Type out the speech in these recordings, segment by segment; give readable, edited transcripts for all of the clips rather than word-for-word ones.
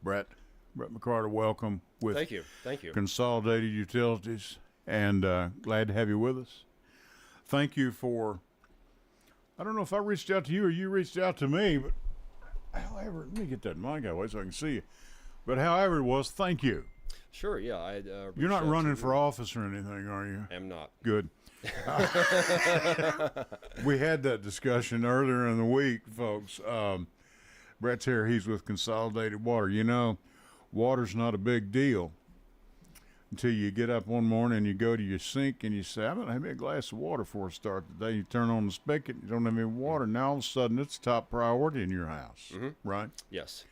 Brett McCarter, welcome with Thank you. Thank you. Consolidated Utilities, and glad to have you with us. Thank you for, I don't know if I reached out to you or you reached out to me, but however, let me get that mic out of the way so I can see you. But however it was, thank you. Sure, yeah. You're not running for office or anything, are you? I'm not. Good. We had that discussion earlier in the week, folks. Brett's here. He's with Consolidated Water. You know, water's not a big deal until you get up one morning and you go to your sink and you say, I'm going to have me a glass of water before I start the day. You turn on the spigot, you don't have any water. Now all of a sudden it's top priority in your house, right? Yes.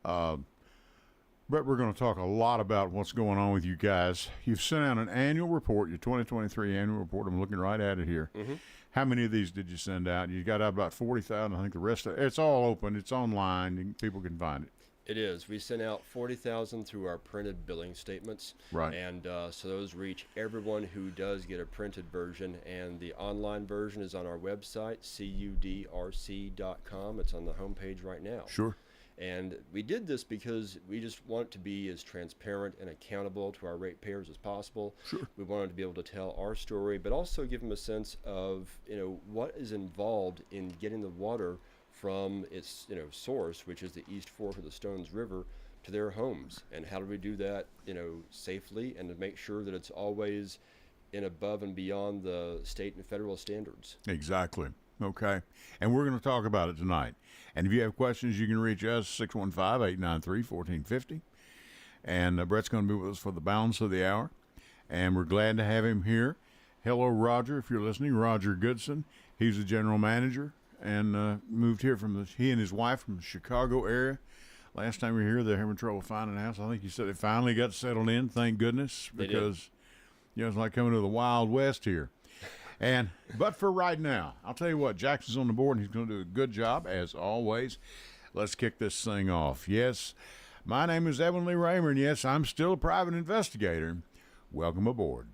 Brett, we're going to talk a lot about what's going on with you guys. You've sent out an annual report, your 2023 annual report. I'm looking right at it here. How many of these did you send out? You got out about 40,000. I think the rest of it's all open. It's online. People can find it. It is. We sent out 40,000 through our printed billing statements. Right. And so those reach everyone who does get a printed version. And the online version is on our website, cudrc.com. It's on the homepage right now. Sure. And we did this because we just want to be as transparent and accountable to our ratepayers as possible. Sure. We wanted to be able to tell our story, but also give them a sense of, what is involved in getting the water from its, source, which is the East Fork of the Stones River, to their homes. And how do we do that, safely, and to make sure that it's always in above and beyond the state and federal standards. Exactly. Okay. And we're going to talk about it tonight. And if you have questions, you can reach us, 615-893-1450. And Brett's going to be with us for the balance of the hour. And we're glad to have him here. Hello, Roger, if you're listening. Roger Goodson. He's the general manager and moved here he and his wife from the Chicago area. Last time we were here, they're having trouble finding a house. I think you said they finally got settled in, thank goodness, because it's like coming to the Wild West here. But for right now, I'll tell you what, Jackson's on the board, and he's going to do a good job, as always. Let's kick this thing off. Yes, my name is Edwin Lee Raymer, and yes, I'm still a private investigator. Welcome aboard.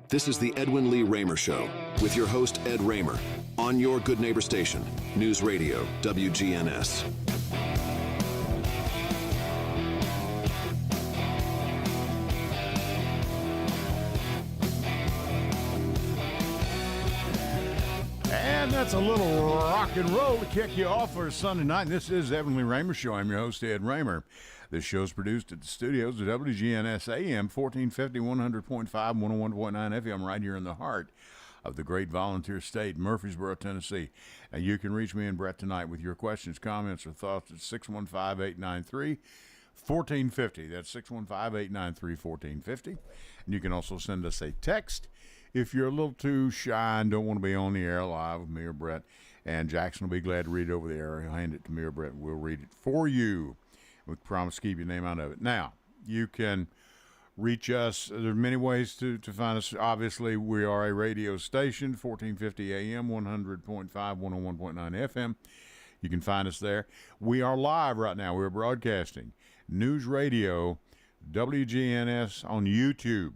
This is the Edwin Lee Raymer Show with your host, Ed Raymer, on your Good Neighbor station, News Radio, WGNS. And that's a little rock and roll to kick you off for Sunday night. This is Edwin Lee Raymer Show. I'm your host, Ed Raymer. This show's produced at the studios of WGNS AM, 1450, 100.5, 101.9 FM, right here in the heart of the great volunteer state, Murfreesboro, Tennessee. And you can reach me and Brett tonight with your questions, comments, or thoughts at 615-893-1450. That's 615-893-1450. And you can also send us a text if you're a little too shy and don't want to be on the air live with me or Brett. And Jackson will be glad to read it over the air. He'll hand it to me or Brett, and we'll read it for you. We promise to keep your name out of it. Now, you can reach us. There are many ways to find us. Obviously, we are a radio station, 1450 AM, 100.5, 101.9 FM. You can find us there. We are live right now. We're broadcasting News Radio, WGNS on YouTube,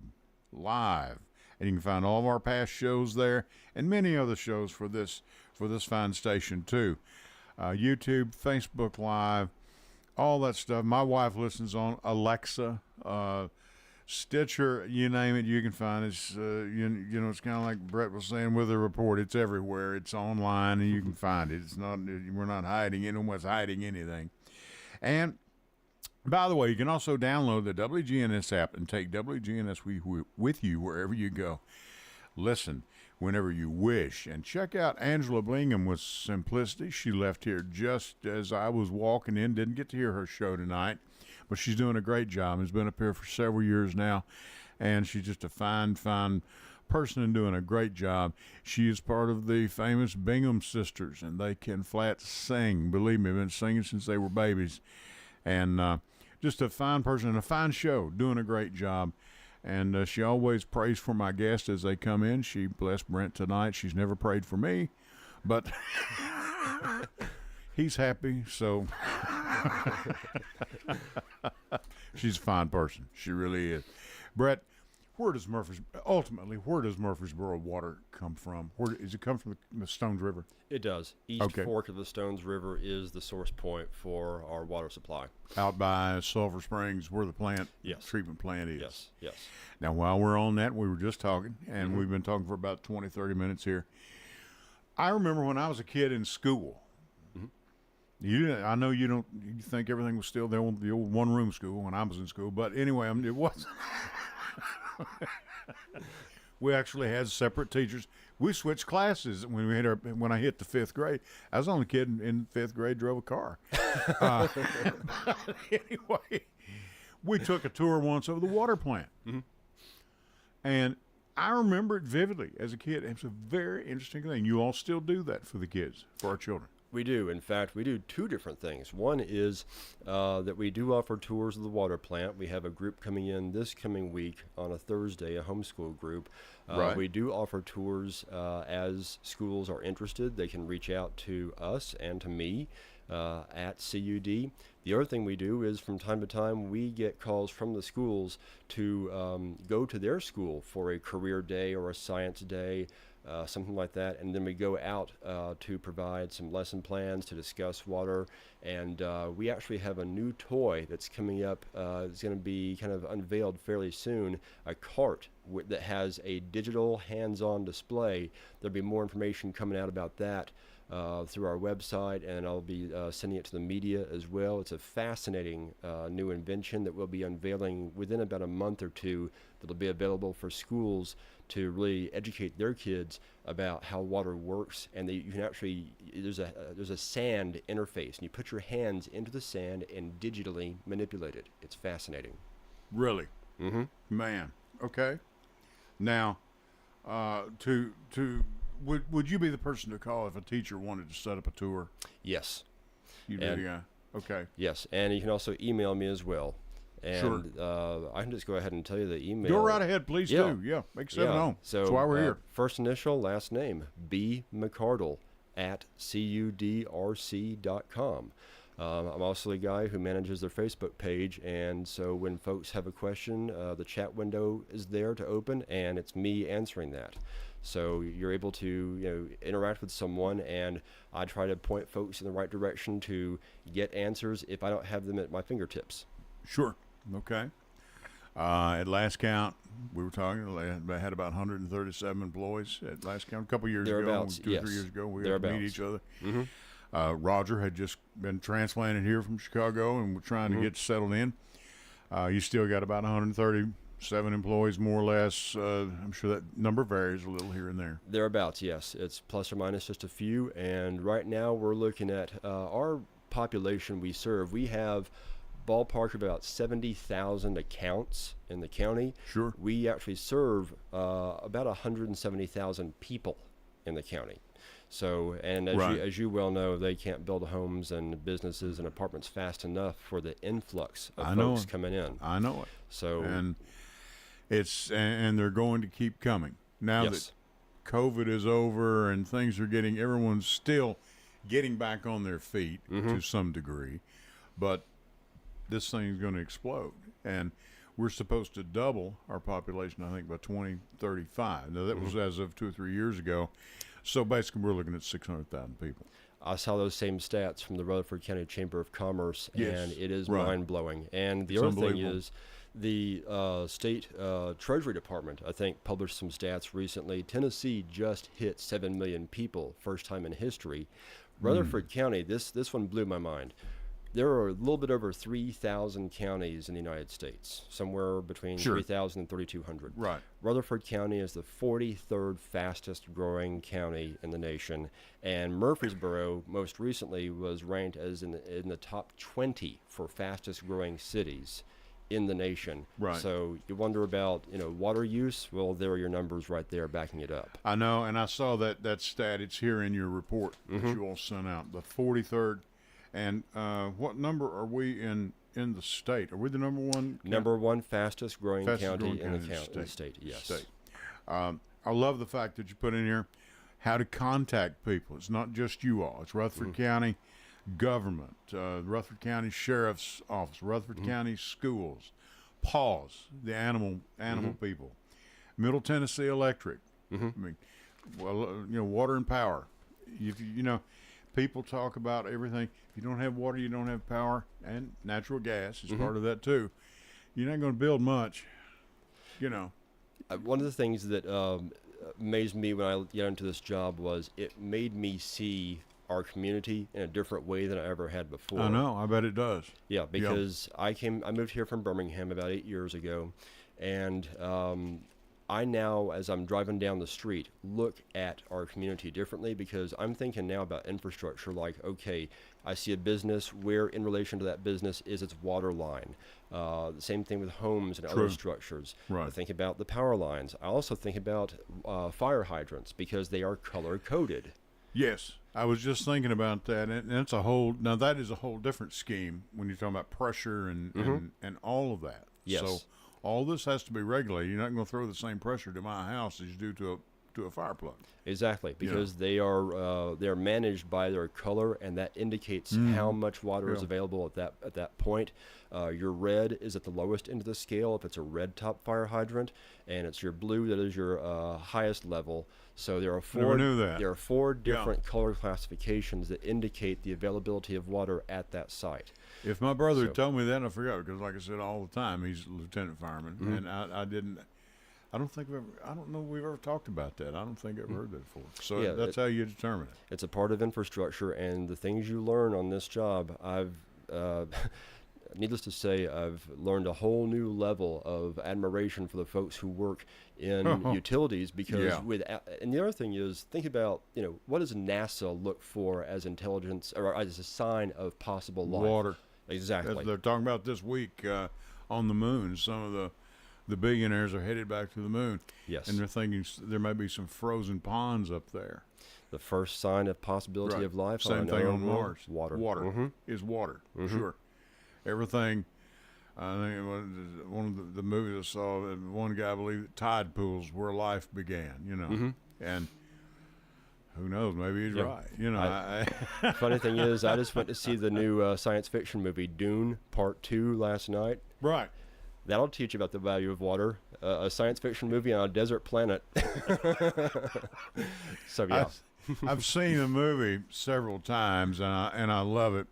live. And you can find all of our past shows there and many other shows for this fine station, too. YouTube, Facebook Live, all that stuff. My wife listens on Alexa, Stitcher, you name it, you can find it. It's, it's kind of like Brett was saying with the report. It's everywhere. It's online, and you can find it. We're not hiding it. No one's hiding anything. And by the way, you can also download the WGNS app and take WGNS with you wherever you go. Listen whenever you wish. And check out Angela Blingham with Simplicity. She left here just as I was walking in. Didn't get to hear her show tonight, but she's doing a great job. Has been up here for several years now, and she's just a fine person and doing a great job. She is part of the famous Bingham Sisters, and they can flat sing. Believe me, been singing since they were babies. And just a fine person and a fine show, doing a great job. And she always prays for my guests as they come in. She blessed Brent tonight. She's never prayed for me, but he's happy, so she's a fine person. She really is. Brett, where does Murfreesboro water come from? Where does it come from? The Stones River? It does. East Okay. Fork of the Stones River is the source point for our water supply. Out by Sulphur Springs, where the Yes. treatment plant is. Yes, yes. Now, while we're on that, we were just talking, and we've been talking for about 20, 30 minutes here. I remember when I was a kid in school. I know you think everything was still there, the old one-room school when I was in school, but anyway, it wasn't. We actually had separate teachers. We switched classes when I hit the 5th grade. I was the only kid in 5th grade drove a car. Anyway, we took a tour once of the water plant, and I remember it vividly as a kid. It's a very interesting thing. You all still do that for the kids, for our children. We do. In fact, we do two different things. One is that we do offer tours of the water plant. We have a group coming in this coming week on a Thursday, a homeschool group. Right. We do offer tours as schools are interested. They can reach out to us and to me at CUD. The other thing we do is from time to time we get calls from the schools to go to their school for a career day or a science day, something like that, and then we go out to provide some lesson plans to discuss water, and we actually have a new toy that's coming up. It's going to be kind of unveiled fairly soon, a cart that has a digital hands-on display. There'll be more information coming out about that through our website, and I'll be sending it to the media as well. It's a fascinating new invention that we'll be unveiling within about a month or two that'll be available for schools to really educate their kids about how water works, and that you can actually, there's a sand interface, and you put your hands into the sand and digitally manipulate it. It's fascinating. Really? Mm-hmm. Man. Okay. Now, would you be the person to call if a teacher wanted to set up a tour? Yes. You'd be the guy. Okay. Yes, and you can also email me as well. And I can just go ahead and tell you the email. Go right ahead, please do. Yeah, make it known. So that's why we're here. First initial, last name, B. McCardle at cudrc.com. I'm also the guy who manages their Facebook page, and so when folks have a question, the chat window is there to open, and it's me answering that. So you're able to interact with someone, and I try to point folks in the right direction to get answers if I don't have them at my fingertips. Sure. Okay. At last count, we were talking, I had about 137 employees at last count a couple years ago, Thereabouts, 2 or 3 years ago. We got to meet each other. Mm-hmm. Roger had just been transplanted here from Chicago, and we're trying to get settled in. You still got about 137 employees, more or less. I'm sure that number varies a little here and there. Thereabouts, yes. It's plus or minus just a few, and right now we're looking at our population we serve. We have ballpark of about 70,000 accounts in the county. Sure. We actually serve about 170,000 people in the county. So, and as you well know, they can't build homes and businesses and apartments fast enough for the influx of folks coming in. I know it. So, and they're going to keep coming now that COVID is over and everyone's still getting back on their feet to some degree, but this thing is going to explode, and we're supposed to double our population, I think, by 2035. Now, that was as of 2 or 3 years ago. So basically, we're looking at 600,000 people. I saw those same stats from the Rutherford County Chamber of Commerce, and it is mind-blowing. And the other thing is the state Treasury Department, I think, published some stats recently. Tennessee just hit 7 million people, first time in history. Rutherford County, this one blew my mind. There are a little bit over 3,000 counties in the United States, somewhere between 3,000 and 3,200. Right. Rutherford County is the 43rd fastest growing county in the nation, and Murfreesboro most recently was ranked as in the top 20 for fastest growing cities in the nation. Right. So you wonder about water use. Well, there are your numbers right there backing it up. I know, and I saw that stat. It's here in your report that you all sent out. The 43rd. And what number are we in the state? Are we the number one? Number one fastest growing county in the state, yes. I love the fact that you put in here how to contact people. It's not just you all. It's Rutherford County government, Rutherford County Sheriff's Office, Rutherford County Schools, PAWS, the animal people, Middle Tennessee Electric. Mm-hmm. I mean, well, water and power. People talk about everything. If you don't have water, you don't have power, and natural gas is part of that too. You're not going to build much. One of the things that amazed me when I got into this job was it made me see our community in a different way than I ever had before. I know. I bet it does. Yeah, because I moved here from Birmingham about 8 years ago, and I now, as I'm driving down the street, look at our community differently because I'm thinking now about infrastructure like, okay, I see a business, where in relation to that business is its water line. The same thing with homes and other structures. Right. I think about the power lines. I also think about fire hydrants because they are color-coded. Yes, I was just thinking about that, and that's now that is a whole different scheme when you're talking about pressure and all of that. Yes. So all this has to be regulated. You're not going to throw the same pressure to my house as you do to a fire plug. Exactly, because they are managed by their color, and that indicates how much water is available at that point. Your red is at the lowest end of the scale if it's a red top fire hydrant, and it's your blue that is your highest level. So there are four. Never knew that. There are four different color classifications that indicate the availability of water at that site. If my brother had told me that, I forgot, because like I said all the time, he's a lieutenant fireman, and I didn't. I don't know we've ever talked about that. I don't think I've ever heard that before. So that's how you determine it. It's a part of infrastructure, and the things you learn on this job, needless to say, I've learned a whole new level of admiration for the folks who work in utilities because and the other thing is, think about, what does NASA look for as intelligence or as a sign of possible life? Water. Exactly. They're talking about this week on the moon. Some of the billionaires are headed back to the moon. Yes. And they're thinking there may be some frozen ponds up there. The firof sign of possibility of life. Same thing on Mars. Water. Water is water, sure. Everything. I think it was one of the movies I saw, one guy believed that tide pools where life began, and who knows, maybe he's right. Funny thing is, I just went to see the new science fiction movie Dune Part 2 last night. Right. That'll teach you about the value of water. A science fiction movie on a desert planet. So yeah. I've seen the movie several times, and I love it.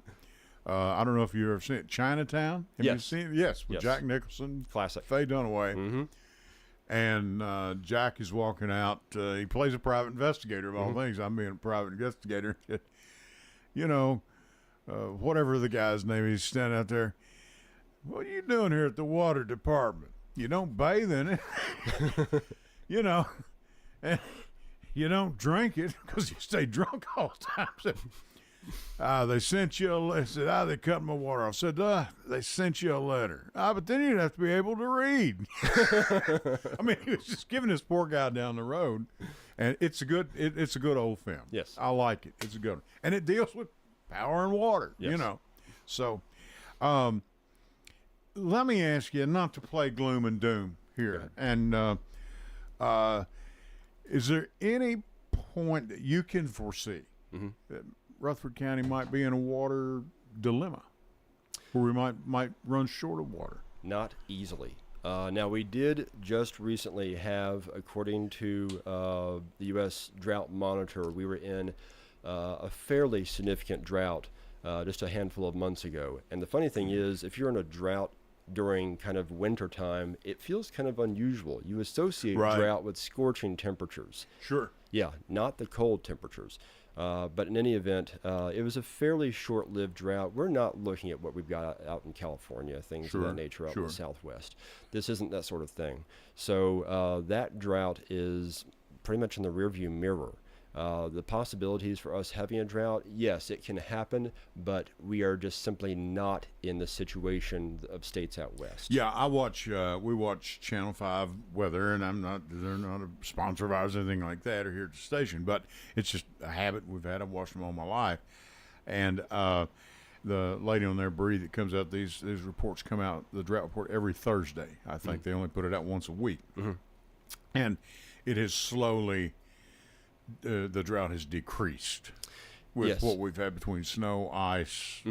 I don't know if you've ever seen it. Chinatown? Have you seen it? Yes, with Jack Nicholson. Classic. Faye Dunaway. And Jack is walking out. He plays a private investigator of all things. I'm being a private investigator. Whatever the guy's name is, he's standing out there. What are you doing here at the water department? You don't bathe in it. And you don't drink it because you stay drunk all the time. So, they sent you a letter. Said, they cut my water off. Said, they sent you a letter. But then you'd have to be able to read. I mean, he was just giving this poor guy down the road. And it's a good old film. Yes. I like it. It's a good one. And it deals with power and water, So, let me ask you, not to play gloom and doom here. And is there any point that you can foresee that Rutherford County might be in a water dilemma, where we might run short of water? Not easily. Now, we did just recently have, according to the U.S. Drought Monitor, we were in a fairly significant drought just a handful of months ago. And the funny thing is, if you're in a drought during kind of winter time, it feels kind of unusual. You associate drought with scorching temperatures. Sure. Yeah, not the cold temperatures. But in any event, it was a fairly short-lived drought. We're not looking at what we've got out in California, things of that nature out in the Southwest. This isn't that sort of thing. So that drought is pretty much in the rearview mirror. The possibilities for us having a drought, yes, it can happen, but we are just simply not in the situation of states out west. Yeah, we watch Channel 5 weather, and they're not a sponsor of ours or anything like that, or here at the station, but it's just a habit we've had. I've watched them all my life. And the lady on there, Bree, that comes out, these reports come out, the drought report, every Thursday. I think they only put it out once a week. And it has slowly... the drought has decreased with what we've had between snow, ice,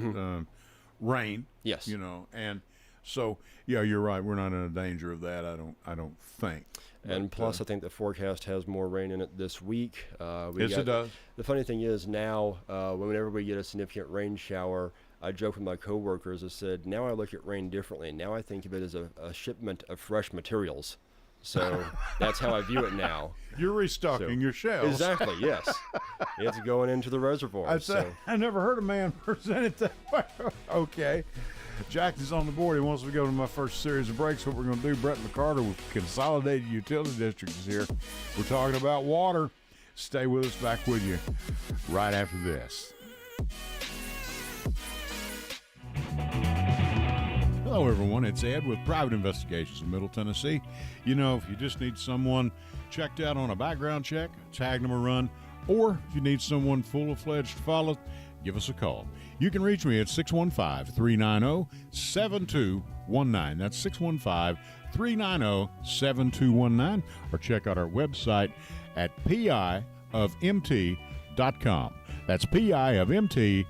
rain. Yes. And So yeah, you're right. We're not in a danger of that. I don't think. And plus, I think the forecast has more rain in it this week. Yes, it does. The funny thing is now, whenever we get a significant rain shower, I joke with my coworkers. I said, now I look at rain differently. Now I think of it as a shipment of fresh materials. So that's how I view it now. You're restocking your shelves. Exactly, yes. It's going into the reservoir. I never heard a man present it that way. Okay. Jack is on the board. He wants to go to my first series of breaks. What we're going to do, Brett McCarter with Consolidated Utility District is here. We're talking about water. Stay with us. Back with you right after this. Hello, everyone. It's Ed with Private Investigations in Middle Tennessee. You know, if you just need someone checked out on a background check, tag them a run, or if you need someone full-fledged to follow, give us a call. You can reach me at 615-390-7219. That's 615-390-7219. Or check out our website at piofmt.com. That's piofmt.com.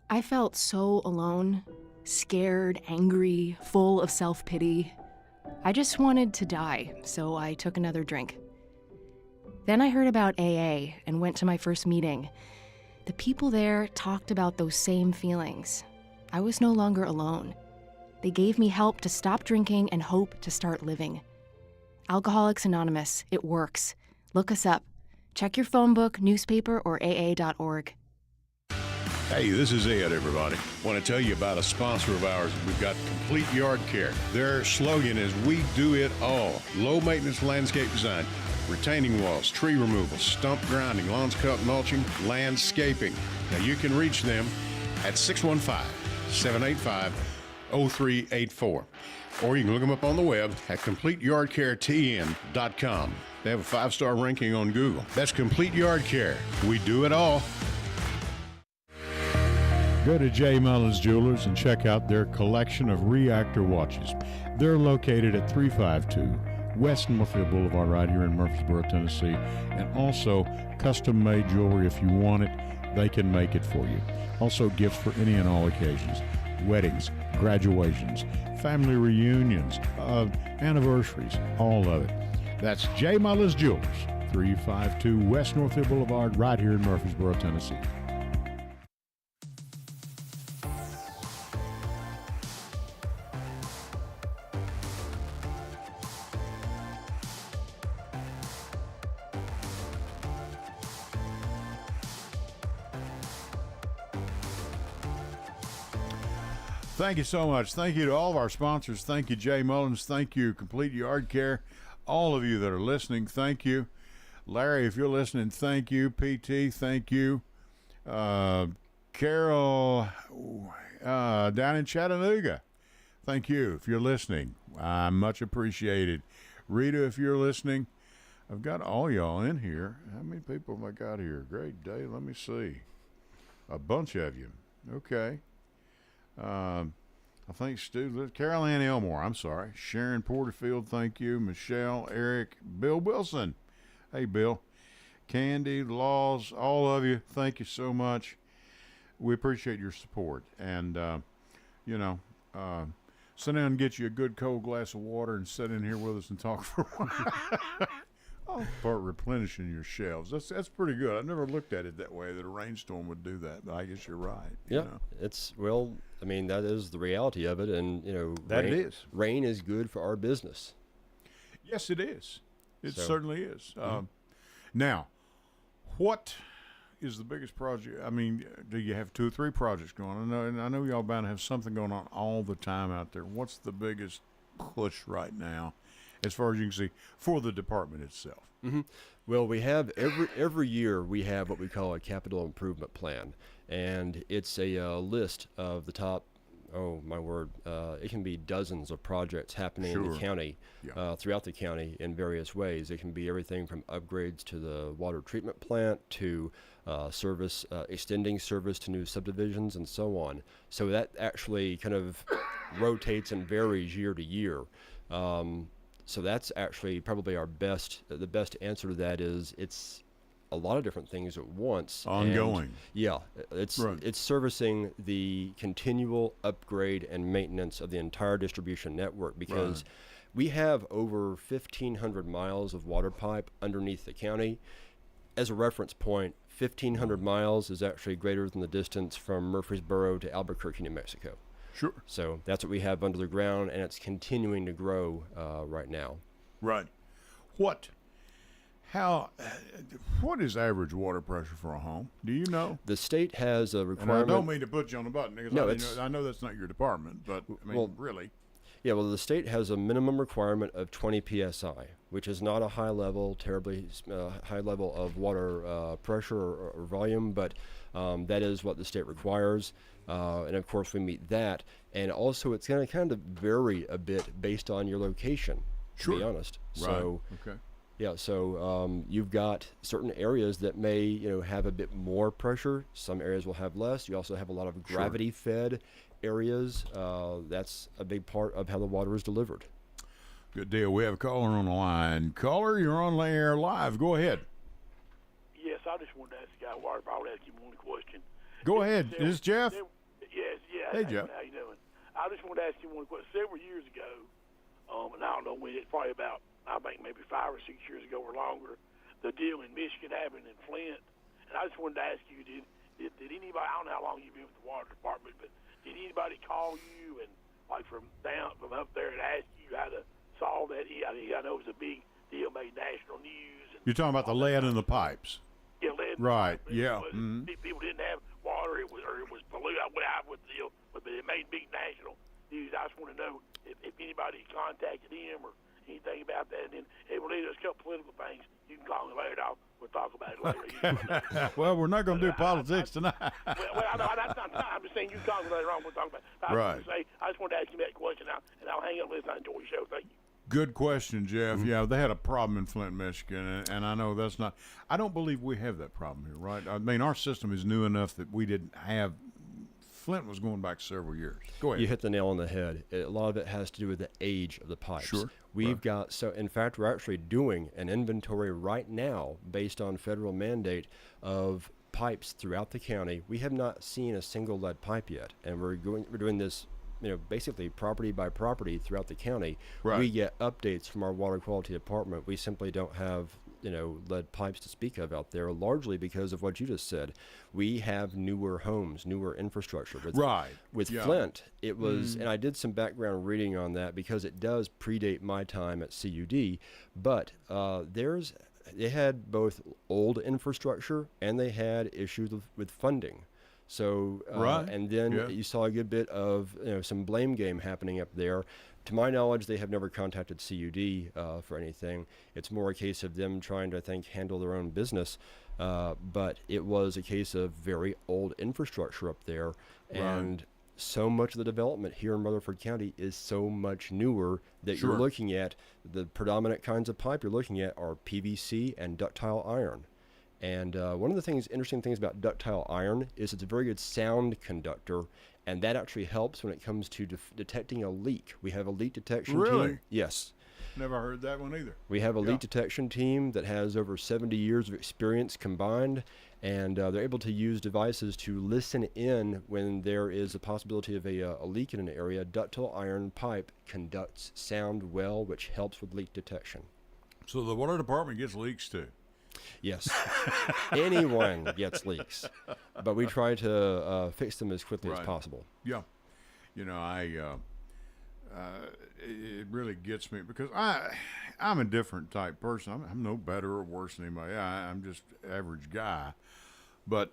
I felt so alone, scared, angry, full of self-pity. I just wanted to die, so I took another drink. Then I heard about AA and went to my first meeting. The people there talked about those same feelings. I was no longer alone. They gave me help to stop drinking and hope to start living. Alcoholics Anonymous, it works. Look us up. Check your phone book, newspaper, or aa.org. Hey, this is Ed, everybody. Want to tell you about a sponsor of ours. We've got Complete Yard Care. Their slogan is, we do it all. Low maintenance landscape design, retaining walls, tree removal, stump grinding, lawns cut, mulching, landscaping. Now you can reach them at 615-785-0384. Or you can look them up on the web at CompleteYardCareTN.com. They have a 5-star ranking on Google. That's Complete Yard Care. We do it all. Go to J. Mullins Jewelers and check out their collection of reactor watches. They're located at 352 West Northfield Boulevard right here in Murfreesboro, Tennessee. And also custom-made jewelry. If you want it, they can make it for you. Also gifts for any and all occasions. Weddings, graduations, family reunions, anniversaries, all of it. That's J. Mullins Jewelers, 352 West Northfield Boulevard right here in Murfreesboro, Tennessee. Thank you so much. Thank you to all of our sponsors. Thank you, Jay Mullins. Thank you, Complete Yard Care. All of you that are listening, thank you. Larry, if you're listening, thank you. PT, thank you. Carol down in Chattanooga, thank you if you're listening. Much appreciated. Rita, if you're listening, I've got all y'all in here. How many people have I got here? Great day. Let me see. A bunch of you. Okay. I think Stu, Carol Ann Elmore, I'm sorry. Sharon Porterfield, thank you. Michelle, Eric, Bill Wilson. Hey, Bill. Candy, Laws, all of you, thank you so much. We appreciate your support. And, sit down and get you a good cold glass of water and sit in here with us and talk for a while. Part replenishing your shelves. That's pretty good. I've never looked at it that way, that a rainstorm would do that. But I guess you're right. Yeah, that is the reality of it, and it is. Rain is good for our business. Yes, it is. It certainly is. Now, what is the biggest project? I mean, do you have 2 or 3 projects going on? I know y'all bound to have something going on all the time out there. What's the biggest push right now, as far as you can see, for the department itself? Mm-hmm. Well, we have every year we have what we call a capital improvement plan, and it's a list of the top. Oh my word! It can be dozens of projects happening in the county, throughout the county in various ways. It can be everything from upgrades to the water treatment plant to extending service to new subdivisions and so on. So that actually kind of rotates and varies year to year. So that's actually probably the best answer to that is a lot of different things at once. Ongoing. And, yeah, it's Right. it's servicing the continual upgrade and maintenance of the entire distribution network, because we have over 1,500 miles of water pipe underneath the county. As a reference point, 1,500 miles is actually greater than the distance from Murfreesboro to Albuquerque, New Mexico. Sure. So that's what we have under the ground, and it's continuing to grow right now. Right. What is average water pressure for a home? Do you know? The state has a And I requirement. don't mean to put you on the button, because No, I know that's not your department, but I mean, Well, really. Yeah, well, the state has a minimum requirement of 20 psi, which is not a high level, terribly high level of water pressure or volume, but that is what the state requires. And of course, we meet that. And also, it's going to kind of vary a bit based on your location, to be honest. So, Okay. yeah, so you've got certain areas that may, have a bit more pressure. Some areas will have less. You also have a lot of gravity-fed areas. That's a big part of how the water is delivered. Good deal. We have a caller on the line. Caller, you're on the air live. Go ahead. Yes, I just wanted to ask the guy water. I would ask him one question. Go ahead. Is this Jeff? Yes, yeah. Hey, Jeff. How you doing? I just wanted to ask you one question. Several years ago, and I don't know when, it's probably about, I think maybe 5 or 6 years ago or longer, the deal in Michigan happened in Flint. And I just wanted to ask you, did anybody, I don't know how long you've been with the water department, but did anybody call you and like from up there and ask you how to solve that? I know it was a big deal, made national news. And You're talking about the lead in the pipes. yeah, lead. Right, It yeah, was- mhm. People didn't have water, it was polluted. I went out with the deal, but it made big national news. I just want to know if anybody contacted him or anything about that. And then, hey, well, there's a couple political things. You can call me later. We'll talk about it later. Well, we're not going to do politics tonight. well, I know, that's not time. I'm just saying you can call me later on. We'll talk about it. Right. I just wanted to ask you that question now, and I'll hang up and listen. I enjoy your show. Thank you. Good question, Jeff. Yeah, they had a problem in Flint, Michigan, and I know that's not. I don't believe we have that problem here, right? I mean, our system is new enough that we didn't have. Flint was going back several years. Go ahead. You hit the nail on the head. A lot of it has to do with the age of the pipes. Sure. We've got, so in fact, we're actually doing an inventory right now based on federal mandate of pipes throughout the county. We have not seen a single lead pipe yet, and we're doing this, basically property by property throughout the county. Right. We get updates from our water quality department. We simply don't have lead pipes to speak of out there, largely because of what you just said. We have newer homes, newer infrastructure. With Yeah. Flint, it was, and I did some background reading on that because it does predate my time at CUD, but they had both old infrastructure and they had issues with funding. So, and then you saw a good bit of some blame game happening up there. To my knowledge, they have never contacted CUD for anything. It's more a case of them trying to, I think, handle their own business. But it was a case of very old infrastructure up there. And so much of the development here in Rutherford County is so much newer that you're looking at, the predominant kinds of pipe you're looking at are PVC and ductile iron. And one of the interesting things about ductile iron is it's a very good sound conductor, and that actually helps when it comes to detecting a leak. We have a leak detection team. Yes. Never heard that one either. We have a leak detection team that has over 70 years of experience combined, and they're able to use devices to listen in when there is a possibility of a leak in an area. Ductile iron pipe conducts sound well, which helps with leak detection. So the water department gets leaks too. Yes. Anyone gets leaks, but we try to fix them as quickly as possible. Yeah. It really gets me because I'm a different type person. I'm no better or worse than anybody. I'm just average guy. But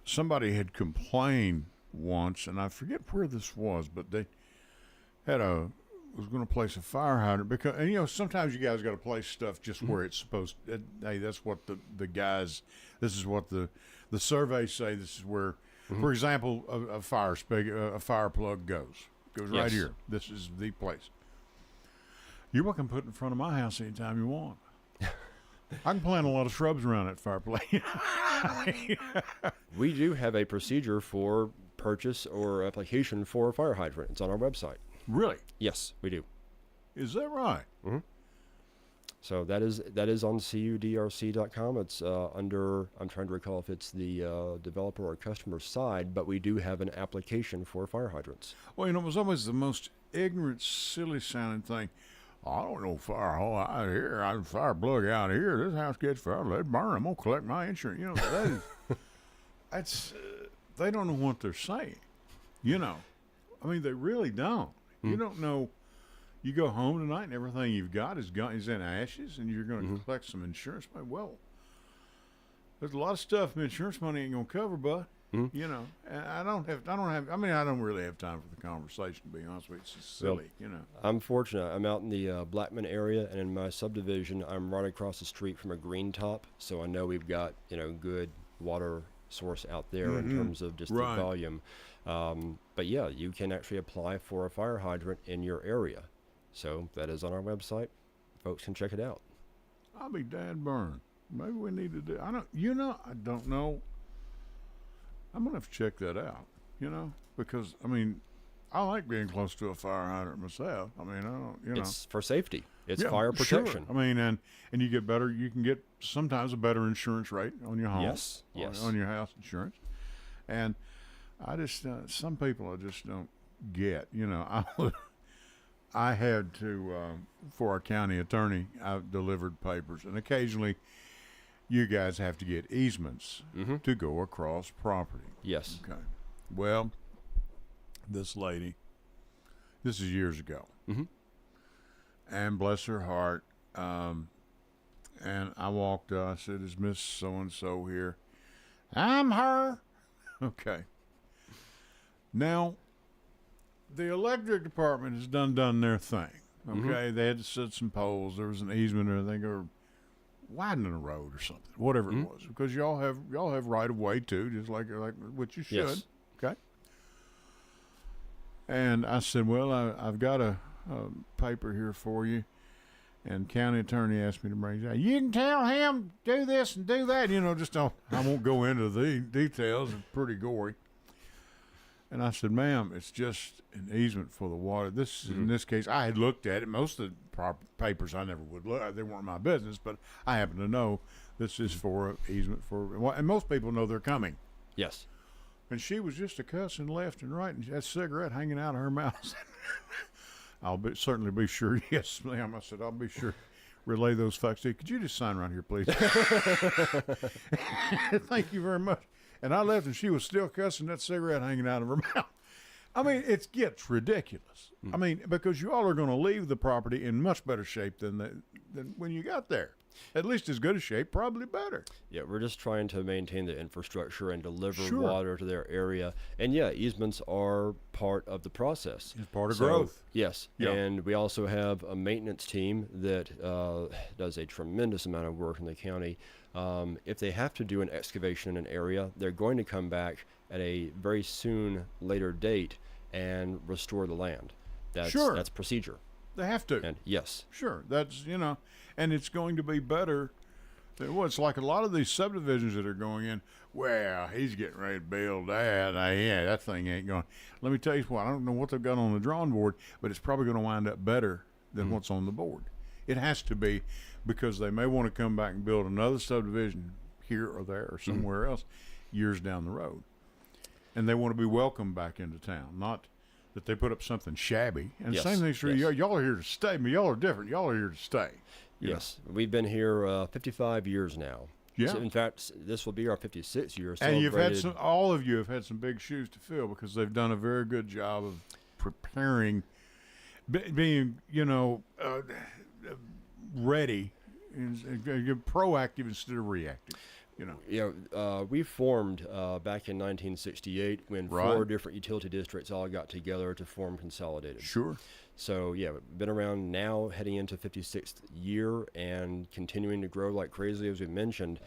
somebody had complained once, and I forget where this was, but they was going to place a fire hydrant because, and sometimes you guys got to place stuff just where it's supposed to. Hey, that's what the guys, this is what the surveys say. This is where, for example, a fire plug goes right here. This is the place. You're welcome to put it in front of my house anytime you want. I can plant a lot of shrubs around that fireplace. We do have a procedure for purchase or application for a fire hydrant. It's on our website. Really? Yes, we do. Is that right? So that is on cudrc.com. It's under, I'm trying to recall if it's the developer or customer side, but we do have an application for fire hydrants. Well, it was always the most ignorant, silly sounding thing. I don't know fire hole out here. I fire plug out here. This house gets fire. Let it burn. I'm gonna collect my insurance. That is, that's they don't know what they're saying. I mean, they really don't. You don't know. You go home tonight and everything you've got is in ashes, and you're going to collect some insurance money. Well, there's a lot of stuff insurance money ain't going to cover, bud. And I don't really have time for the conversation, to be honest with you. It's just silly, I'm fortunate. I'm out in the Blackman area, and in my subdivision, I'm right across the street from a green top, so I know we've got, good water source out there in terms of just the volume. But yeah, you can actually apply for a fire hydrant in your area. So that is on our website. Folks can check it out. I'll be dad burned. Maybe we need to do. I don't know. I'm gonna have to check that out. Because I like being close to a fire hydrant myself. I don't. It's for safety. It's fire protection. Sure. And you get better. You can get sometimes a better insurance rate on your home. Yes. On your house insurance. And I just some people I just don't get. I had to, for our county attorney, I delivered papers, and occasionally you guys have to get easements to go across property. Yes. Okay. Well, this lady, this is years ago, and bless her heart, and I walked up, I said, is Miss So-and-so here? I'm her. Okay. Now, the electric department has done their thing. Okay, they had to set some poles. There was an easement, or I think they were widening a road or something, whatever it was, because y'all have right of way too, just like what you should. Yes. Okay. And I said, well, I've got a paper here for you, and county attorney asked me to bring it out. You can tell him do this and do that. Just don't. I won't go into the details. It's pretty gory. And I said, ma'am, it's just an easement for the water. In this case, I had looked at it. Most of the papers I never would look. They weren't my business, but I happen to know this is for an easement for. And most people know they're coming. Yes. And she was just a cussing left and right, and she had a cigarette hanging out of her mouth. I'll certainly be sure. Yes, ma'am. I said, I'll be sure. Relay those facts to you. Could you just sign right here, please? Thank you very much. And I left, and she was still cussing, that cigarette hanging out of her mouth. It gets ridiculous. Because you all are going to leave the property in much better shape than when you got there. At least as good a shape, probably better. Yeah, we're just trying to maintain the infrastructure and deliver water to their area. And yeah, easements are part of the process. It's part of growth. Yes. Yep. And we also have a maintenance team that does a tremendous amount of work in the county. If they have to do an excavation in an area, they're going to come back at a very soon later date and restore the land. That's procedure. They have to. And yes. Sure. That's, and it's going to be better. It's like a lot of these subdivisions that are going in, well, he's getting ready to build that. That thing ain't going. Let me tell you what, I don't know what they've got on the drawing board, but it's probably going to wind up better than what's on the board. It has to be, because they may want to come back and build another subdivision here or there or somewhere else years down the road. And they want to be welcomed back into town, not that they put up something shabby. And the same thing's true. Y'all are here to stay, but y'all are different. Y'all are here to stay. Yes. We've been here 55 years now. Yeah. So in fact, this will be our 56th year. And all of you have had some big shoes to fill, because they've done a very good job of preparing, being, ready, and proactive instead of reactive. We formed back in 1968 when 4 different utility districts all got together to form Consolidated. Sure. So yeah, we've been around now, heading into 56th year, and continuing to grow like crazy, as we mentioned.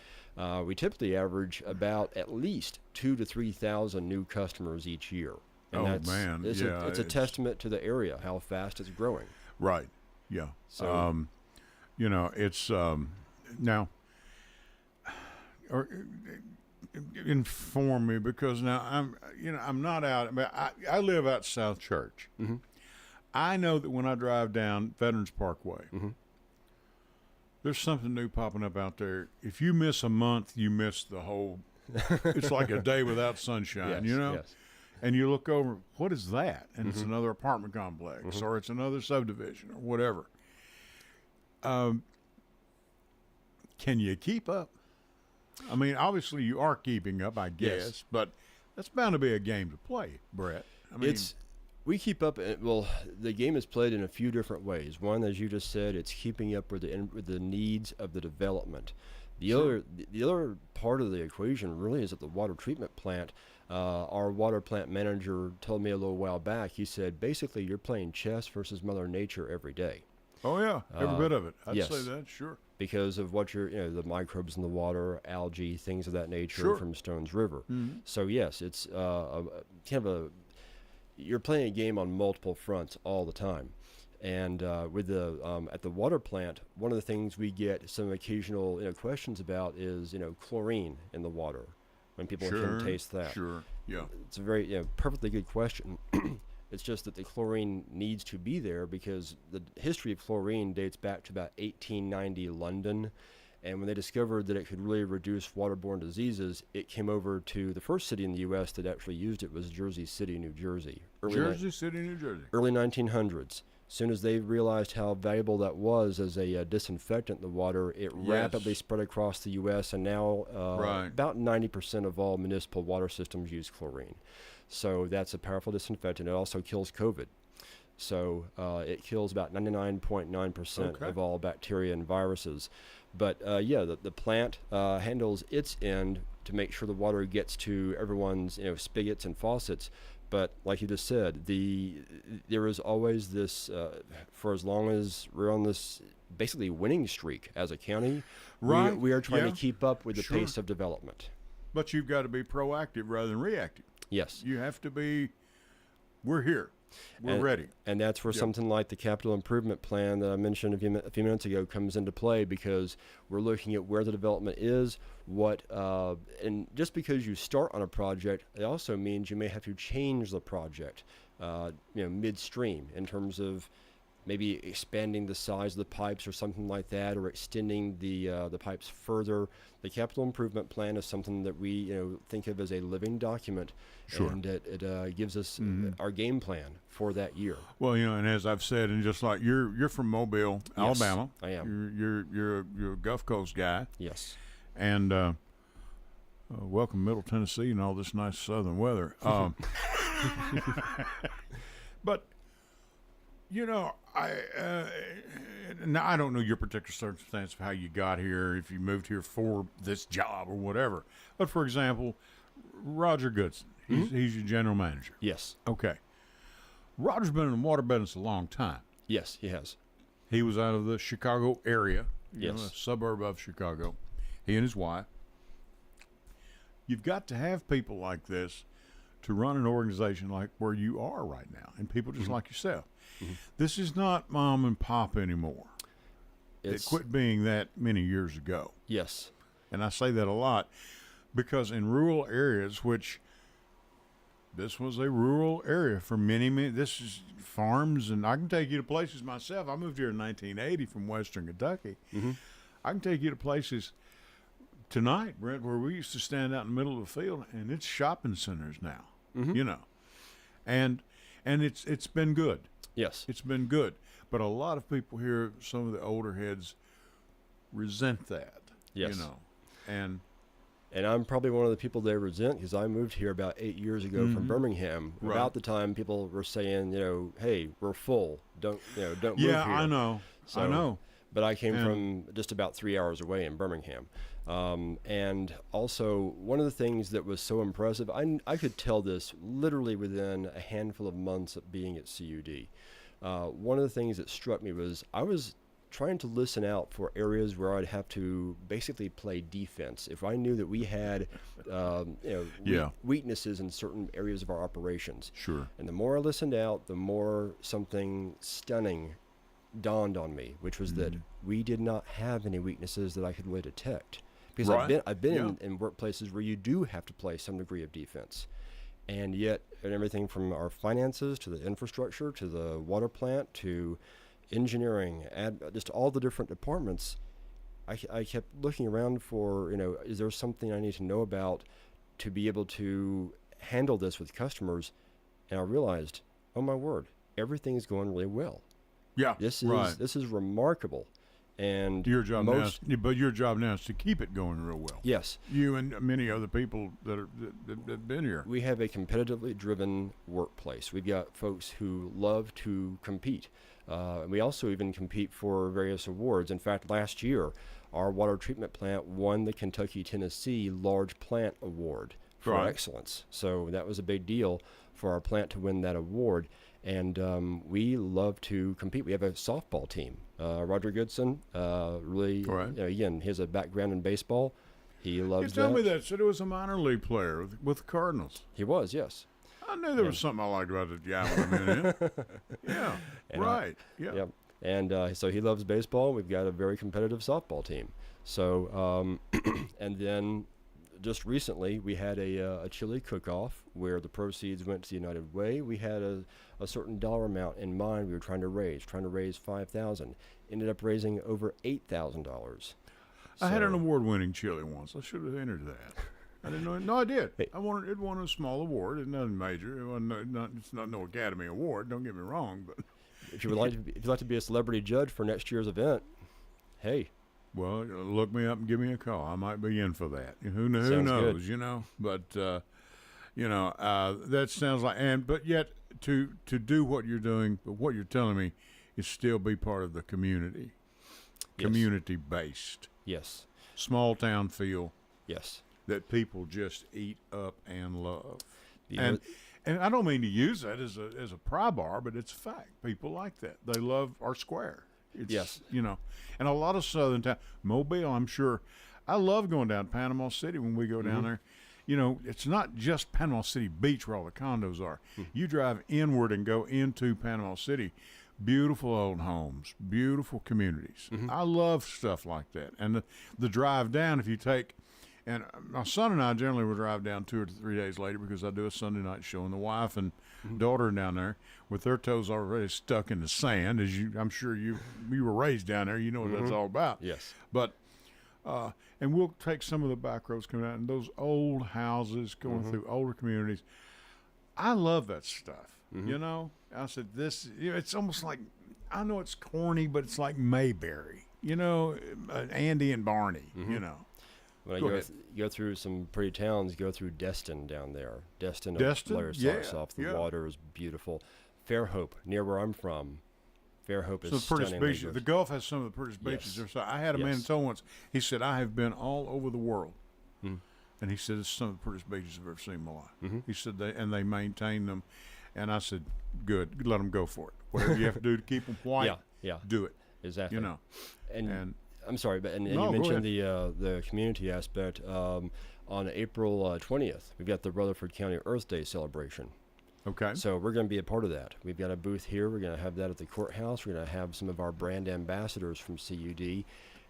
We typically average about at least 2,000 to 3,000 new customers each year. And it's a testament to the area, how fast it's growing. Right. Yeah. So, it's now. Or inform me, because now I'm not out. I live out South Church. I know that when I drive down Veterans Parkway, There's something new popping up out there. If you miss a month, you miss the whole. It's like a day without sunshine, Yes, you know. yes. And you look over, what is that? And it's another apartment complex, or it's another subdivision, or whatever. Can you keep up? I mean, obviously you are keeping up, I guess, Yes. but that's bound to be a game to play, Brett. I mean, We keep up. Well, the game is played in a few different ways. One, as you just said, it's keeping up with the needs of the development. The other part of the equation really is at the water treatment plant. Our water plant manager told me a little while back. He said, basically, you're playing chess versus Mother Nature every day. oh yeah, every bit of it. I'd yes. say that, sure. Because of what the microbes in the water, algae, things of that nature Sure. from Stones River. So yes, it's you're playing a game on multiple fronts all the time. And with the at the water plant, one of the things we get some occasional questions about is chlorine in the water when people can taste that. Sure, yeah. It's a very perfectly good question. It's just that the chlorine needs to be there because the history of chlorine dates back to about 1890 London. And when they discovered that it could really reduce waterborne diseases, it came over to the first city in the U.S. that actually used it was Jersey City, New Jersey. Jersey City, New Jersey. Early 1900s. As soon as they realized how valuable that was as a disinfectant in the water, it rapidly spread across the U.S. And now about 90% of all municipal water systems use chlorine. So that's a powerful disinfectant. It also kills COVID. So it kills about 99.9% of all bacteria and viruses. But the plant handles its end to make sure the water gets to everyone's spigots and faucets. But like you just said, there is always this for as long as we're on this basically winning streak as a county. Right. We are trying to keep up with the Sure. pace of development. But you've got to be proactive rather than reactive. Yes. You have to be. We're here. We're ready. And that's where something like the capital improvement plan that I mentioned a few minutes ago comes into play, because we're looking at where the development is, and just because you start on a project, it also means you may have to change the project, midstream in terms of maybe expanding the size of the pipes or something like that, or extending the pipes further. The capital improvement plan is something that we think of as a living document, and it gives us our game plan for that year. Well, and as I've said, and just like you're from Mobile, Yes, Alabama. I am. You're a Gulf Coast guy, Yes. and welcome Middle Tennessee and all this nice southern weather. But now I don't know your particular circumstance of how you got here, if you moved here for this job or whatever. But for example, Roger Goodson, he's your general manager. Yes. Okay. Roger's been in the water business a long time. Yes, he has. He was out of the Chicago area, a Yes. suburb of Chicago. He and his wife. You've got to have people like this to run an organization like where you are right now, and people just like yourself. This is not mom and pop anymore. It quit being that many years ago. Yes. And I say that a lot because in rural areas, which this was a rural area for many, this is farms, and I can take you to places myself. I moved here in 1980 from Western Kentucky. I can take you to places tonight, Brent, where we used to stand out in the middle of the field, and it's shopping centers now, and it's been good. Yes. It's been good. But a lot of people here, some of the older heads, resent that. Yes. And I'm probably one of the people they resent, because I moved here about 8 years ago from Birmingham. Right. About the time people were saying, hey, we're full. Don't move here. yeah, I know. So, I know. But I came from just about 3 hours away in Birmingham. And also, one of the things that was so impressive, I could tell this literally within a handful of months of being at CUD. One of the things that struck me was I was trying to listen out for areas where I'd have to basically play defense. If I knew that we had weaknesses in certain areas of our operations. Sure. And the more I listened out, the more something stunning dawned on me, which was that we did not have any weaknesses that I could really detect. Because I've been in workplaces where you do have to play some degree of defense. And yet, in everything from our finances to the infrastructure to the water plant to engineering, just all the different departments, I kept looking around for, is there something I need to know about to be able to handle this with customers? And I realized, oh my word, everything's going really well. Yeah, This right. is remarkable. And Your job but your job now is to keep it going real well. yes, You and many other people that have been here. we have a competitively driven workplace. We've got folks who love to compete. We also even compete for various awards. In fact, last year, our water treatment plant won the Kentucky-Tennessee Large Plant Award for Right. excellence. So that was a big deal for our plant to win that award. And we love to compete. We have a softball team. Roger Goodson, really, Right. again, he has a background in baseball. He loves You told me that. Said it was a minor league player with the Cardinals. He was, yes. I knew there was something I liked about the guy when I met him. Yeah, And right. Yeah. Yep. And so he loves baseball. We've got a very competitive softball team. So, and then just recently we had a chili cook-off where the proceeds went to the United Way. We had a certain dollar amount in mind we were trying to raise $5,000. Ended up raising over $8,000. I had an award-winning chili once. I should have entered that. I didn't know it. No, I did. Hey. It won a small award. It's nothing major. It's not no Academy Award. Don't get me wrong, but If you would like if you'd like to be a celebrity judge for next year's event, hey, well, look me up and give me a call. I might be in for that. Who Sounds knows? good. But that sounds like but yet to do what you're doing, but what you're telling me is still be part of the community, Yes. community based, yes, small town feel yes. that people just eat up and love. The And other- and I don't mean to use that as a pry bar, but it's a fact. People like that. They love our square. It's, Yes. And a lot of southern town, Mobile, I'm sure. I love going down to Panama City when we go down there. It's not just Panama City Beach where all the condos are. You drive inward and go into Panama City. Beautiful old homes, beautiful communities. I love stuff like that. And the drive down, if you take, and my son and I generally will drive down 2 or 3 days later because I do a Sunday night show, and the wife and daughter are down there with their toes already stuck in the sand. I'm sure you were raised down there. You know what that's all about. Yes. But and we'll take some of the back roads coming out, and those old houses going through older communities. I love that stuff. I said it's almost like, I know it's corny, but it's like Mayberry. Andy and Barney. When Go I ahead. go through some pretty towns, go through Destin down there. Destin, Destin? Blair Yeah, off. The yeah. water is beautiful. Fairhope, near where I'm from. Fairhope is So the prettiest stunning. beaches. The Gulf has some of the prettiest beaches. Yes. So I had a man Yes. tell once. He said, "I have been all over the world," and he said it's some of the prettiest beaches I've ever seen in my life. He said they maintain them, and I said, "Good, let them go for it. Whatever you have to do to keep them white, Yeah. do it." Exactly. And And I'm sorry, but and No, you go mentioned the community aspect. On April 20th, we've got the Rutherford County Earth Day celebration. okay, So we're going to be a part of that. We've got a booth here. We're going to have that at the courthouse. We're going to have some of our brand ambassadors from CUD.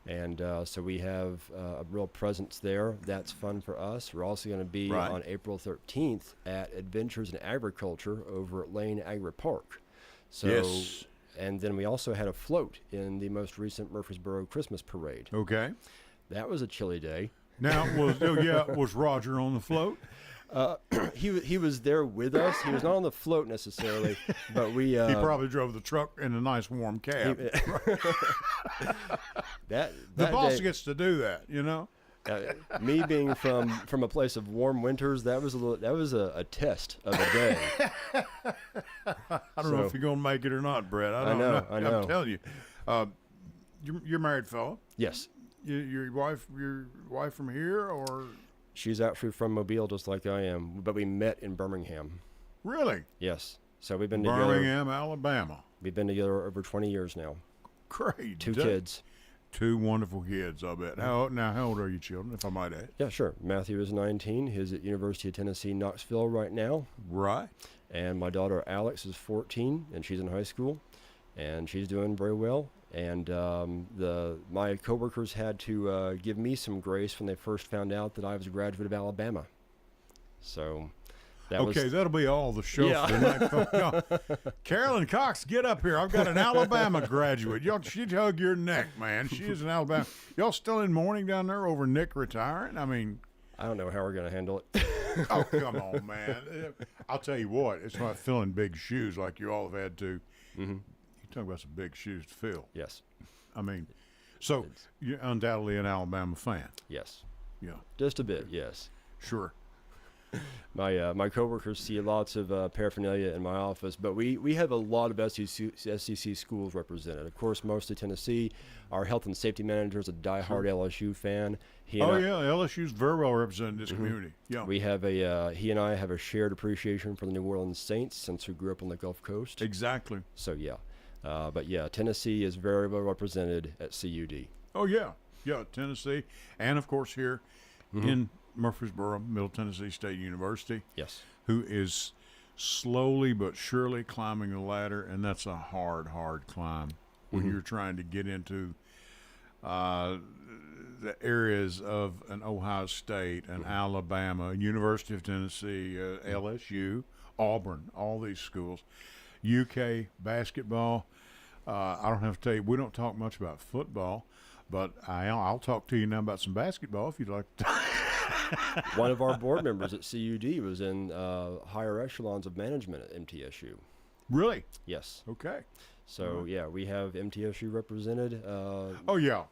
And so we have a real presence there. That's fun for us. We're also going to be Right. on April 13th at Adventures in Agriculture over at Lane Agri Park. So, Yes. And then we also had a float in the most recent Murfreesboro Christmas parade. okay. That was a chilly day. Now was Roger on the float? He was there with us. He was not on the float necessarily, but we He probably drove the truck in a nice warm cab. that The boss day, gets to do that, me being from a place of warm winters, that was a test of a day. I don't know if you're gonna make it or not, Brett. I don't know. I know. I'm telling you. You're married, fella. Yes, Your wife from here, or she's actually from Mobile, just like I am, but we met in Birmingham. really Yes, so we've been together. Birmingham, Alabama? We've been together over 20 years now. Great. Two kids. 2 wonderful kids, I bet. How old are your children, if I might ask? Yeah, sure. Matthew is 19. He's at University of Tennessee, Knoxville right now. Right. And my daughter Alex is 14, and she's in high school, and she's doing very well. And my coworkers had to give me some grace when they first found out that I was a graduate of Alabama. So Okay, that'll be all the show Yeah. for tonight. Folks. No. Carolyn Cox, get up here. I've got an Alabama graduate. She'd hug your neck, man. She is an Alabama. Y'all still in mourning down there over Nick retiring? I mean, I don't know how we're going to handle it. oh, come on, man. I'll tell you what, it's not filling big shoes like you all have had to. Mm-hmm. You talk about some big shoes to fill. Yes. I mean, so you're undoubtedly an Alabama fan. Yes. Yeah, Just a bit, yes. sure. My coworkers see lots of paraphernalia in my office, but we have a lot of SEC schools represented. Of course, mostly Tennessee. Our health and safety manager is a diehard LSU fan. LSU's very well represented in this community. Yeah, We have he and I have a shared appreciation for the New Orleans Saints since we grew up on the Gulf Coast. exactly. So yeah, but yeah, Tennessee is very well represented at CUD. Oh yeah, Tennessee, and of course here in Murfreesboro, Middle Tennessee State University. Yes. Who is slowly but surely climbing the ladder, and that's a hard climb when you're trying to get into the areas of an Ohio State, an Alabama, University of Tennessee, LSU, Auburn, all these schools. UK basketball. I don't have to tell you, we don't talk much about football, but I'll talk to you now about some basketball if you'd like to. One of our board members at CUD was in higher echelons of management at MTSU. Really? Yes. Okay. So yeah, we have MTSU represented. Oh yeah.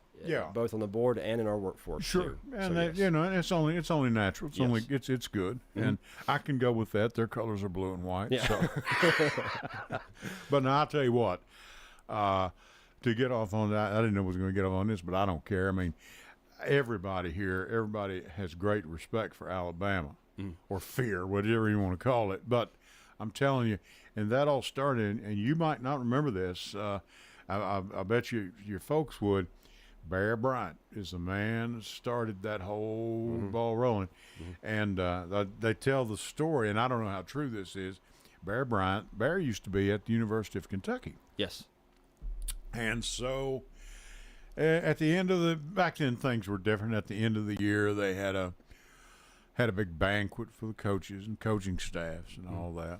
Both on the board and in our workforce. Sure, too. and So, that, yes. and it's only natural. It's Yes. only it's good, and I can go with that. Their colors are blue and white. Yeah. So. But now I'll tell you what. To get off on that, I didn't know I was going to get off on this, but I don't care. I mean, everybody has great respect for Alabama, or fear, whatever you want to call it. But I'm telling you, and that all started, and you might not remember this. I bet you your folks would. Bear Bryant is the man that started that whole ball rolling. And they tell the story, and I don't know how true this is. Bear used to be at the University of Kentucky. Yes. And so at the end of back then things were different. At the end of the year, they had a big banquet for the coaches and coaching staffs and all that.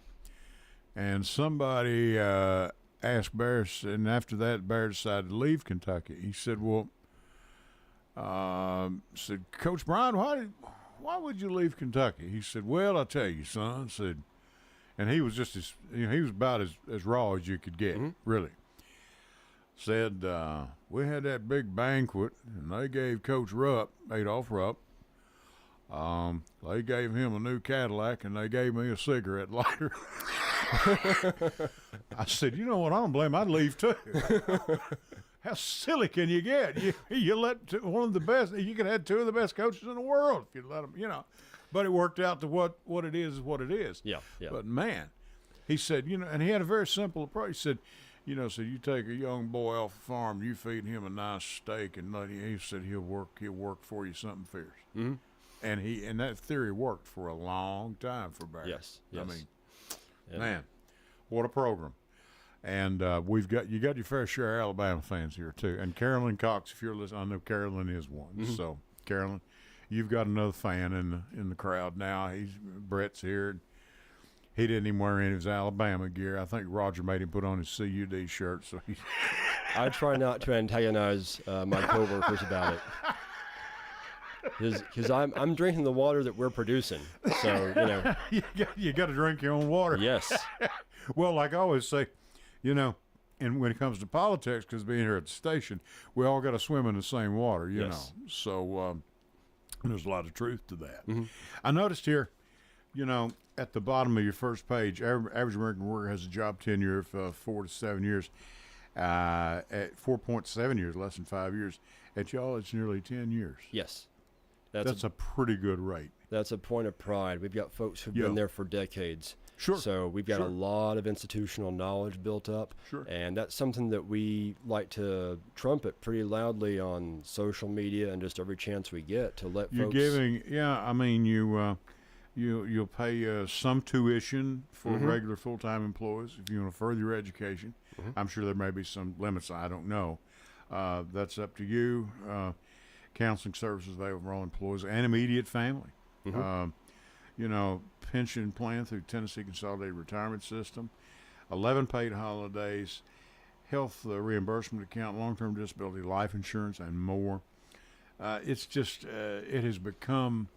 And somebody asked Bear, and after that, Bear decided to leave Kentucky. He said, Coach Bryant, why would you leave Kentucky? He said, well, I'll tell you, son. Said, and he was just he was about as raw as you could get, really. Said, we had that big banquet, and they gave Coach Adolph Rupp, they gave him a new Cadillac, and they gave me a cigarette lighter. I said, you know what, I don't blame him. I'd leave too. How silly can you get? You let one of the best, you could have two of the best coaches in the world if you let them, But it worked out to what it is what it is. Yeah. But man, he said, and he had a very simple approach. He said, so you take a young boy off the farm, you feed him a nice steak, and he said he'll work for you something fierce. And that theory worked for a long time for Barry. Yes. I mean, man, what a program. And you got your fair share of Alabama fans here too. And Carolyn Cox, if you're listening, I know Carolyn is one. So Carolyn, you've got another fan in the crowd now. Brett's here. He didn't even wear any of his Alabama gear. I think Roger made him put on his CUD shirt. So I try not to antagonize my coworkers about it, because I'm drinking the water that we're producing. So you got to drink your own water. Yes. Well, like I always say, and when it comes to politics, because being here at the station, we all got to swim in the same water, you know. So there's a lot of truth to that. I noticed here, at the bottom of your first page, average American worker has a job tenure of 4 to 7 years. At 4.7 years, less than 5 years. At y'all, it's nearly 10 years. Yes. That's a pretty good rate. That's a point of pride. We've got folks who've been there for decades. Sure. So we've got a lot of institutional knowledge built up. Sure. And that's something that we like to trumpet pretty loudly on social media and just every chance we get to let You're folks. giving, you'll pay some tuition for regular full-time employees if you want to further your education. I'm sure there may be some limits. I don't know. That's up to you. Counseling services available for all employees and immediate family. pension plan through Tennessee Consolidated Retirement System, 11 paid holidays, health reimbursement account, long-term disability, life insurance, and more. It's just it has become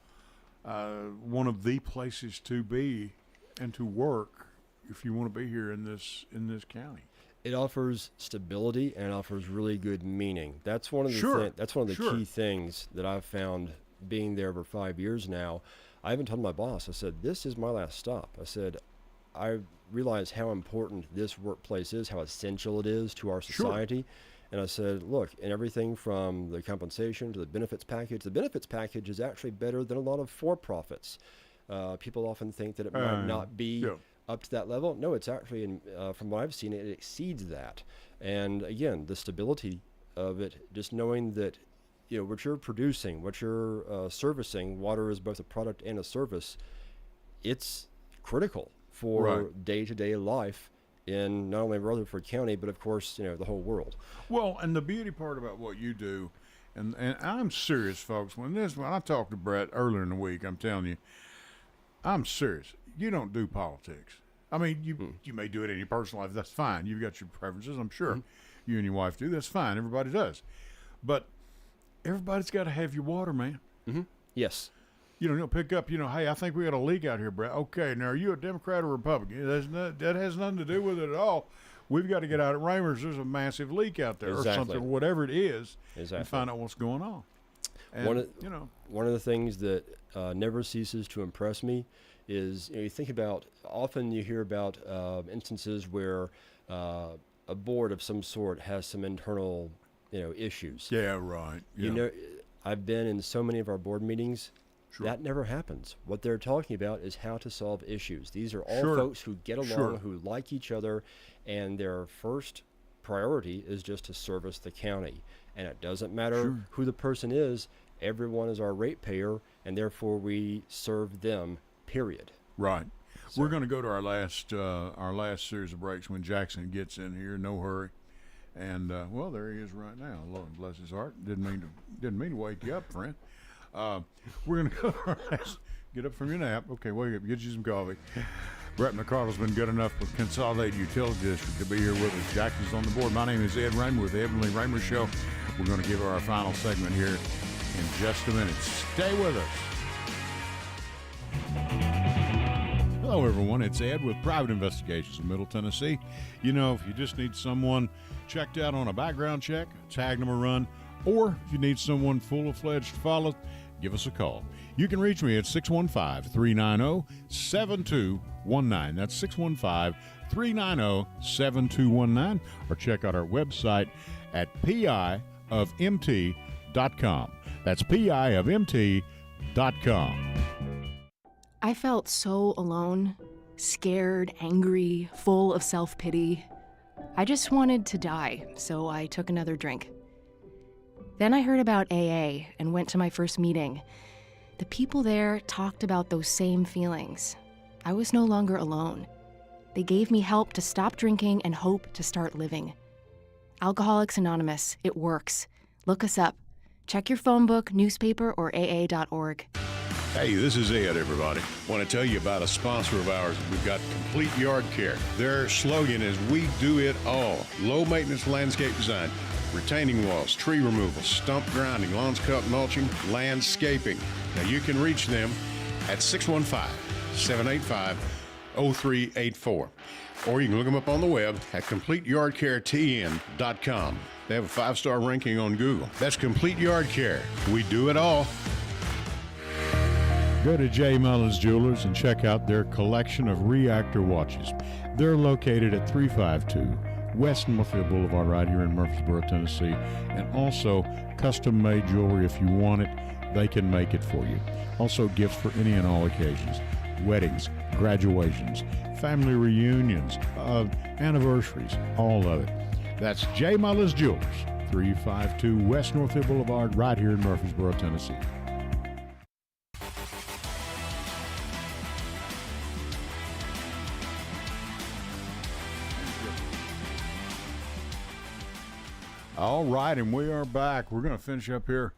one of the places to be and to work if you want to be here in this county. It offers stability and it offers really good meaning. That's one of the Sure. key things that I've found being there for 5 years now. I even told my boss, I said, this is my last stop. I said, I realize how important this workplace is, how essential it is to our society. And I said, look, and everything from the compensation to the benefits package is actually better than a lot of for-profits. People often think that it might not be up to that level. No, it's actually, from what I've seen, it exceeds that. And again, the stability of it, just knowing that, what you're producing, what you're servicing, water is both a product and a service, it's critical for day-to-day life in not only Rutherford County, but of course, the whole world. Well, and the beauty part about what you do, and I'm serious, folks, when I talked to Brett earlier in the week, I'm telling you, I'm serious. You don't do politics. I mean, you may do it in your personal life. That's fine. You've got your preferences, I'm sure. You and your wife do. That's fine. Everybody does. But everybody's got to have your water, man. Yes. You'll pick up, hey, I think we got a leak out here, Brett. Okay, now are you a Democrat or Republican? That has nothing to do with it at all. We've got to get out at Raymer's. There's a massive leak out there or something, whatever it is, and find out what's going on. And, one of the things that never ceases to impress me is, you think about, often you hear about instances where a board of some sort has some internal, issues. Yeah, right. Yeah. I've been in so many of our board meetings. Sure. That never happens. What they're talking about is how to solve issues. These are all folks who get along, who like each other, and their first priority is just to service the county. And it doesn't matter who the person is. Everyone is our ratepayer, and therefore we serve them, period. Right. So, we're going to go to our last series of breaks when Jackson gets in here. No hurry. And, well, there he is right now. Lord bless his heart. Didn't mean to wake you up, friend. We're going to go to our last. Get up from your nap. Okay, wake up. Get you some coffee. Brett McCardle's been good enough with Consolidated Utility District to be here with us. Jackson's on the board. My name is Ed Raymer with the Edwin Raymer Show. We're going to give her our final segment here in just a minute. Stay with us. Hello, everyone. It's Ed with Private Investigations in Middle Tennessee. If you just need someone checked out on a background check, a tag number run, or if you need someone full-fledged to follow, give us a call. You can reach me at 615-390-7219. That's 615-390-7219. Or check out our website at piofmt.com. That's piofmt.com. I felt so alone, scared, angry, full of self-pity. I just wanted to die, so I took another drink. Then I heard about AA and went to my first meeting. The people there talked about those same feelings. I was no longer alone. They gave me help to stop drinking and hope to start living. Alcoholics Anonymous, it works. Look us up. Check your phone book, newspaper, or aa.org. Hey, this is Ed, everybody. Want to tell you about a sponsor of ours. We've got Complete Yard Care. Their slogan is, we do it all. Low maintenance landscape design, retaining walls, tree removal, stump grinding, lawns cut, mulching, landscaping. Now you can reach them at 615-785-0384. Or you can look them up on the web at CompleteYardCareTN.com. They have a 5-star ranking on Google. That's Complete Yard Care. We do it all. Go to J. Mullins Jewelers and check out their collection of reactor watches. They're located at 352 West Northfield Boulevard right here in Murfreesboro, Tennessee. And also custom-made jewelry. If you want it, they can make it for you. Also gifts for any and all occasions. Weddings, graduations, family reunions, anniversaries, all of it. That's J. Mullins Jewelers, 352 West Northfield Boulevard right here in Murfreesboro, Tennessee. All right, and we are back. We're going to finish up here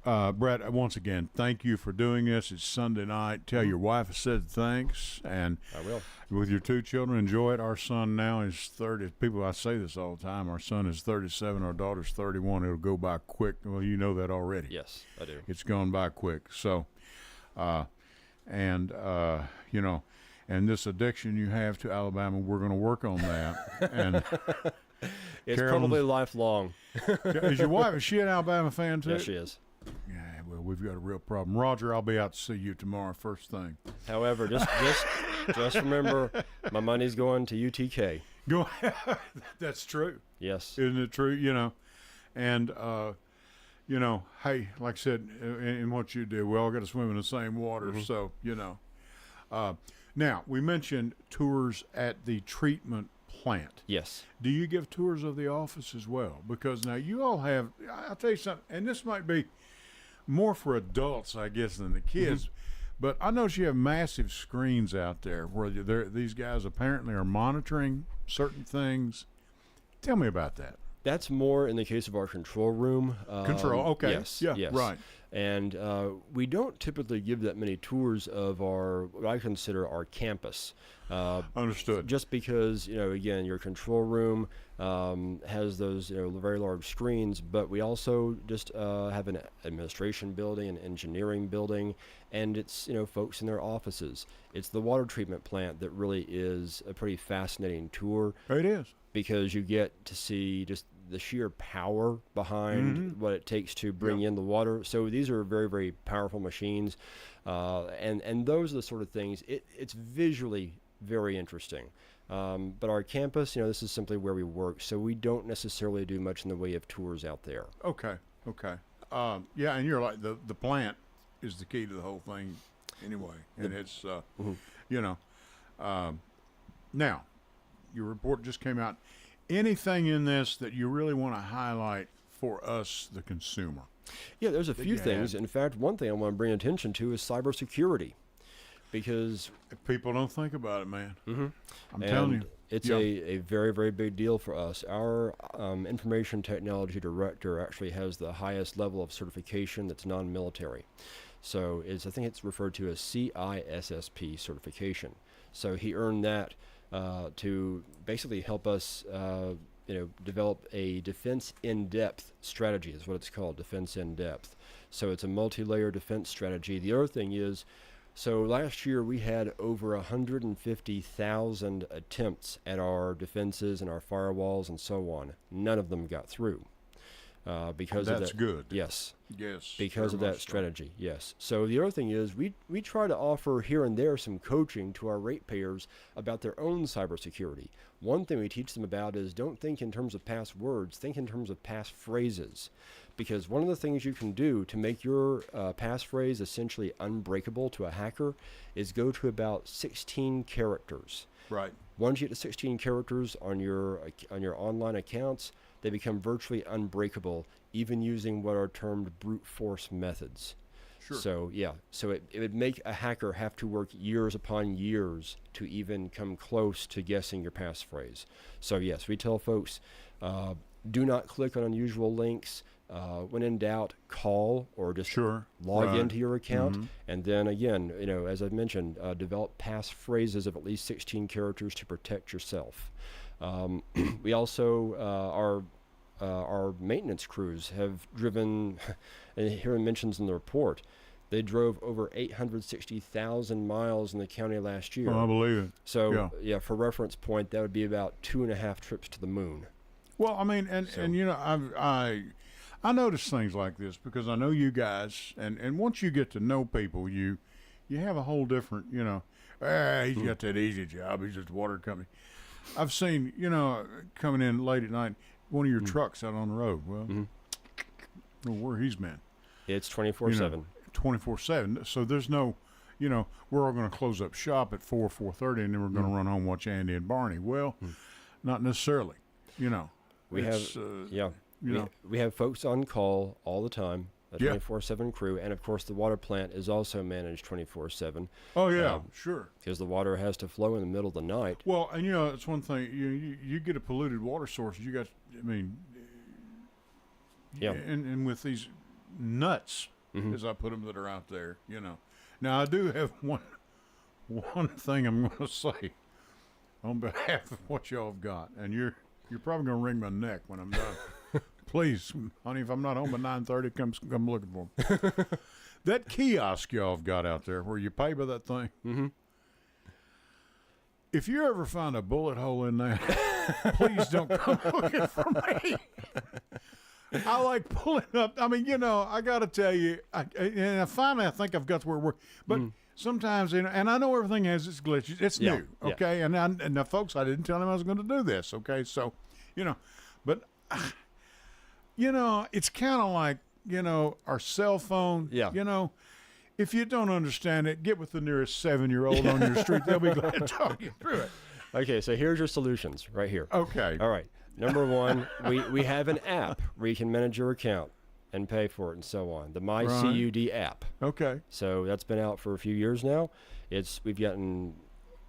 Brett, once again, thank you for doing this. It's Sunday night. Tell your wife I said thanks, and I will. with your 2 children, enjoy it. Our son now is 30. People, I say this all the time. Our son is 37. Our daughter's 31. It'll go by quick. Well, you know that already. Yes, I do. It's gone by quick. So, you know, and this addiction you have to Alabama, we're going to work on that. And It's Carolyn's- probably lifelong. is your wife, is she an Alabama fan too? Yes, she is. Yeah, well, we've got a real problem. Roger, I'll be out to see you tomorrow first thing. However, just remember, my money's going to UTK. Go. That's true. Yes. Isn't it true? You know, and you know, hey, like I said, in what you do, we all got to swim in the same water. So you know. Now we mentioned tours at the treatment plant. Yes. Do you give tours of the office as well? Because now you all have. I'll tell you something, and this might be more for adults, I guess, than the kids. But I notice you have massive screens out there where these guys apparently are monitoring certain things. Tell me about that. That's more in the case of our control room. Control, okay. Yes. Yeah, yes. right. And we don't typically give that many tours of what I consider our campus. Understood. Just because, you know, again, your control room has those, you know, very large screens, but we also just have an administration building, an engineering building, and it's, you know, folks in their offices. It's the water treatment plant that really is a pretty fascinating tour. It is. Because you get to see just the sheer power behind what it takes to bring in the water. So these are very, very powerful machines. And those are the sort of things, it's visually very interesting. But our campus, you know, this is simply where we work. So we don't necessarily do much in the way of tours out there. Okay. Yeah, and you're like, the plant is the key to the whole thing anyway. And it's, you know, now, your report just came out. Anything in this that you really want to highlight for us, the consumer? Yeah, there's a few you things. had? In fact, one thing I want to bring attention to is cybersecurity. Because People don't think about it, man. I'm and telling you. it's Yeah. a very, very big deal for us. Our information technology director actually has the highest level of certification that's non-military. So I think it's referred to as CISSP certification. So he earned that to basically help us, you know, develop a defense in-depth strategy is what it's called, defense in-depth. So it's a multi-layer defense strategy. The other thing is, so last year we had over 150,000 attempts at our defenses and our firewalls and so on. None of them got through. Because of That's that. good. Yes. Yes. Because of very that much so. strategy, yes. So the other thing is we try to offer here and there some coaching to our ratepayers about their own cybersecurity. One thing we teach them about is don't think in terms of passwords, think in terms of passphrases. Because one of the things you can do to make your passphrase essentially unbreakable to a hacker is go to about 16 characters. Right. Once you get to 16 characters on your online accounts, they become virtually unbreakable, even using what are termed brute force methods. Sure. So yeah, so it would make a hacker have to work years upon years to even come close to guessing your passphrase. So yes, we tell folks, do not click on unusual links. When in doubt, call or just Sure. log Right. into your account. And then again, you know, as I mentioned, develop passphrases of at least 16 characters to protect yourself. We also, our maintenance crews have driven, and here it mentions in the report, they drove over 860,000 miles in the county last year. Oh, I believe it. So, yeah, for reference point, that would be about 2.5 trips to the moon. Well, I mean, and you know, I notice things like this because I know you guys, and once you get to know people, you have a whole different, you know, he's got that easy job. He's just a water company. I've seen, you know, coming in late at night, one of your trucks out on the road. Well, where he's been. It's 24/7. 24/7. So there's no, you know, we're all going to close up shop at 4:30, and then we're going to run home and watch Andy and Barney. Well, not necessarily. You know, We have, you know. we have folks on call all the time, a Yeah. 24/7 crew, and of course the water plant is also managed 24/7 Oh yeah, sure. because the water has to flow in the middle of the night. Well, and you know, it's one thing. You get a polluted water source. You got, I mean, Yeah. And with these nuts as I put them that are out there. Now I do have one thing I'm going to say on behalf of what y'all have got, and you're probably going to wring my neck when I'm done. Please, honey, if I'm not home by 9:30, come looking for me. That kiosk y'all have got out there where you pay by that thing. Mm-hmm. If you ever find a bullet hole in that, please don't come looking for me. I like pulling up. I mean, I got to tell you, and finally I think I've got to where we're, but sometimes, and I know everything has its glitches. It's new, okay? And now, folks, I didn't tell him I was going to do this, okay? So, but, it's kind of like, our cell phone, if you don't understand it, get with the nearest 7-year-old on your street. They'll be glad to talk you through it. Okay, so here's your solutions right here. Okay. All right. Number one, we have an app where you can manage your account and pay for it and so on. The MyCUD app. Okay. So that's been out for a few years now. We've gotten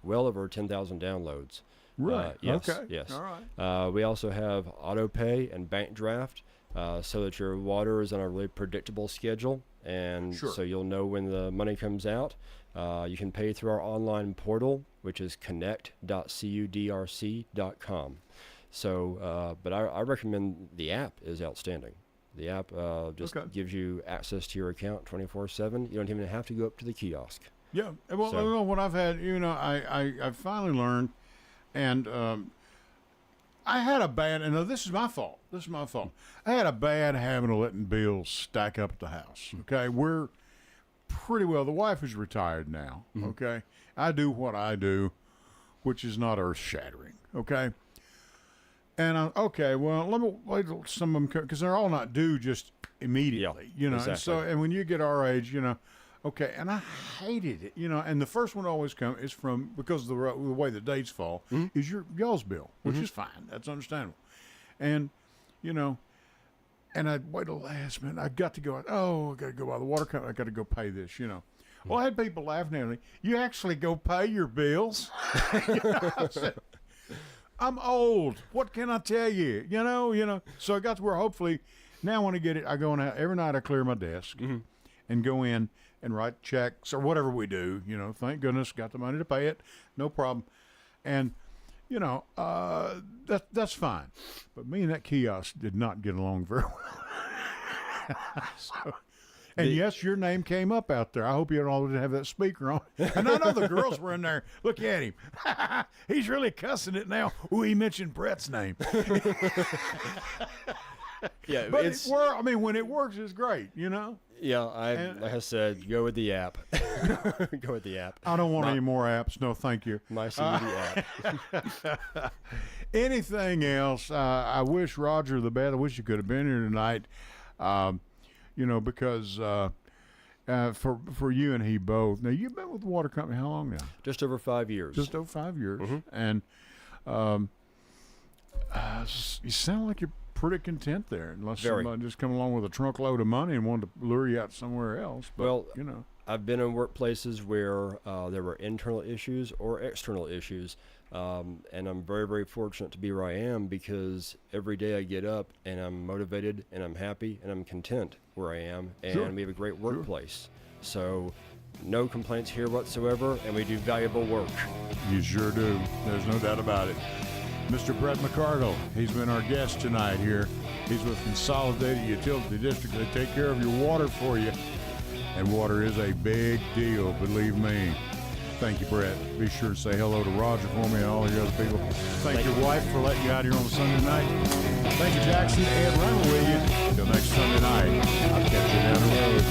well over 10,000 downloads. Right. Yes. Okay. Yes. All right. We also have auto pay and bank draft, so that your water is on a really predictable schedule, and so you'll know when the money comes out. You can pay through our online portal, which is connect.cudrc.com. So, but I recommend the app is outstanding. The app just gives you access to your account 24/7. You don't even have to go up to the kiosk. Yeah. Well, what I've had, I finally learned, and I had a bad, and this is my fault. I had a bad habit of letting bills stack up at the house. Okay, we're pretty well. The wife is retired now. Okay, I do what I do, which is not earth-shattering. Okay, and well, let me wait till some of them because they're all not due just immediately. Exactly. And so and when you get our age, okay, and I hated it, and the first one always comes is from, because of the way the dates fall, is y'all's bill, which is fine. That's understandable. And, and I'd wait till the last minute. I got to go out. Oh, I got to go by the water company. I got to go pay this, Well, I had people laughing at me. You actually go pay your bills? I said, I'm old. What can I tell you? So I got to where hopefully now when I get it, I go in every night. I clear my desk and go in and write checks or whatever we do. Thank goodness got the money to pay it, no problem. And that's fine. But me and that kiosk did not get along very well. Yes, your name came up out there. I hope you all didn't have that speaker on. And I know the girls were in there. Look at him. He's really cussing it now. Ooh, he mentioned Brett's name. Yeah, but when it works, it's great, Yeah, like I said, go with the app. Go with the app. I don't want any more apps. No, thank you. MyCUD app. Anything else? I wish Roger the best. I wish you could have been here tonight. Because for you and he both. Now, you've been with the water company how long now? Just over 5 years. Just over 5 years. And you sound like you're pretty content there, unless somebody just come along with a trunk load of money and wanted to lure you out somewhere else. But, well, I've been in workplaces where there were internal issues or external issues, and I'm very, very fortunate to be where I am because every day I get up and I'm motivated and I'm happy and I'm content where I am, and we have a great workplace. So no complaints here whatsoever, and we do valuable work. You sure do. There's no doubt about it. Mr. Brett McCardle, he's been our guest tonight here. He's with Consolidated Utility District. They take care of your water for you. And water is a big deal, believe me. Thank you, Brett. Be sure to say hello to Roger for me and all the other people. Thank your wife for letting you out here on a Sunday night. Thank you, Jackson. Ed Raymer with you. Until next Sunday night, I'll catch you down the road.